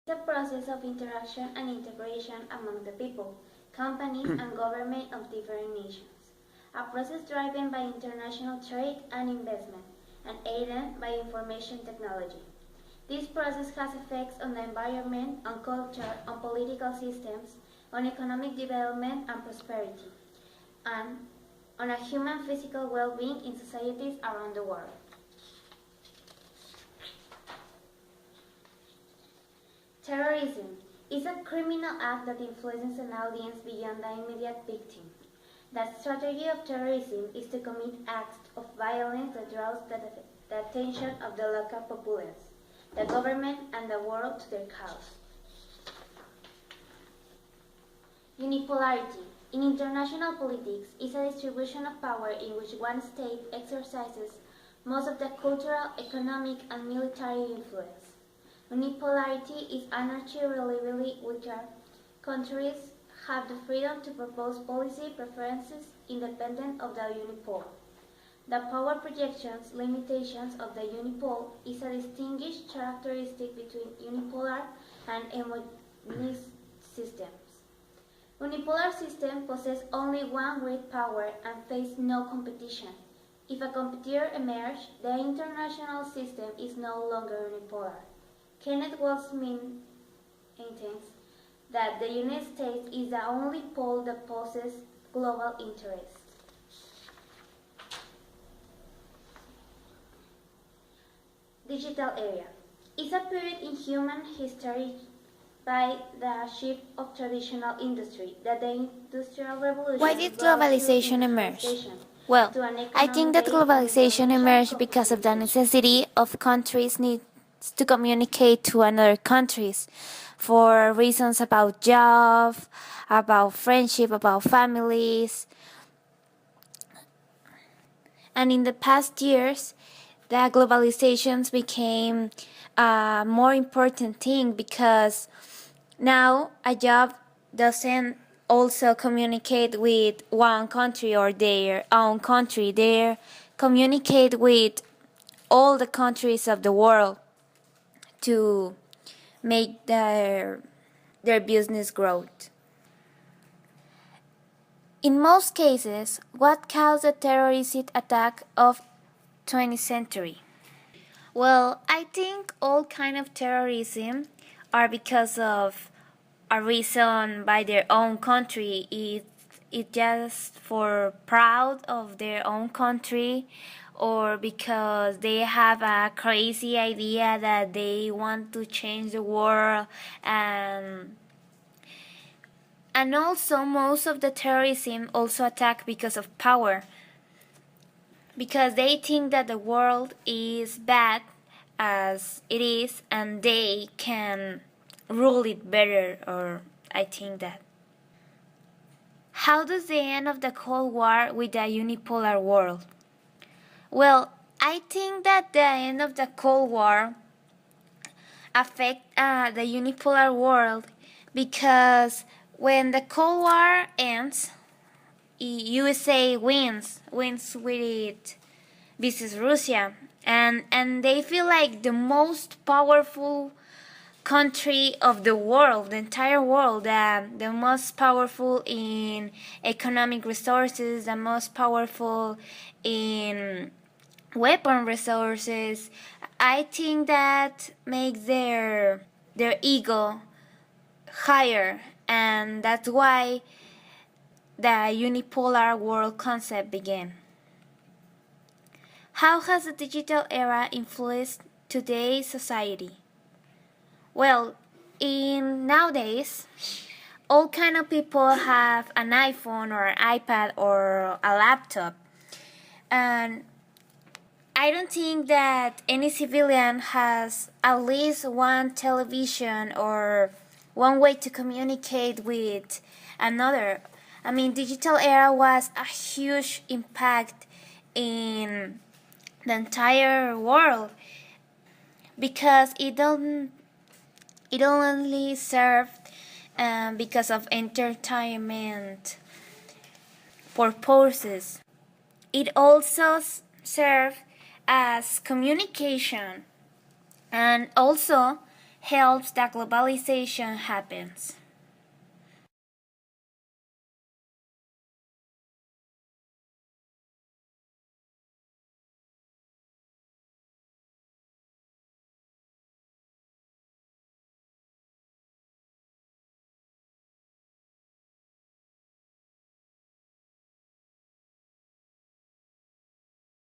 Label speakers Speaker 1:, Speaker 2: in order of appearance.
Speaker 1: It's a process of interaction and integration among the people, companies, and government of different nations. A process driven by international trade and investment, and aided by information technology. This process has effects on the environment, on culture, on political systems, on economic development and prosperity, and on a human physical well-being in societies around the world. Terrorism is a criminal act that influences an audience beyond the immediate victim. The strategy of terrorism is to commit acts of violence that draws the attention of the local populace, the government, and the world to their cause. Unipolarity in international politics is a distribution of power in which one state exercises most of the cultural, economic, and military influence. Unipolarity is anarchy relatively weaker countries have the freedom to propose policy preferences independent of the unipole. The power projections limitations of the unipole is a distinguished characteristic between unipolar and homogeneous systems. Unipolar systems possess only one great power and face no competition. If a competitor emerges, the international system is no longer unipolar. Kenneth Goldsmith maintains that the United States is the only pole that possesses global interest. Digital era is a period in human history by the shift of traditional industry that the Industrial Revolution.
Speaker 2: Why did globalization emerge? Well, I think that globalization emerged because of the necessity of countries needs to communicate to another countries for reasons about job, about friendship, about families. And in the past years, the globalizations became a more important thing because now a job doesn't also communicate with one country or their own country. They communicate with all the countries of the world to make their business growth. In most cases, what caused the terrorist attack of 20th century? Well, I think all kind of terrorism are because of a reason by their own country. It just for proud of their own country, or because they have a crazy idea that they want to change the world, and also most of the terrorism also attack because of power, because they think that the world is bad as it is and they can rule it better, or I think that. How does the end of the Cold War with the unipolar world? Well, I think that the end of the Cold War affect the unipolar world because when the Cold War ends, USA wins with it versus Russia, and they feel like the most powerful country of the world, the entire world, the most powerful in economic resources, the most powerful in weapon resources. I think that makes their ego higher, and that's why the unipolar world concept began. How has the digital era influenced today's society? Well, in nowadays, all kind of people have an iPhone or an iPad or a laptop, and I don't think that any civilian has at least one television or one way to communicate with another. I mean, digital era was a huge impact in the entire world because it only serve because of entertainment purposes. It also serve as communication, and also helps that globalization happens.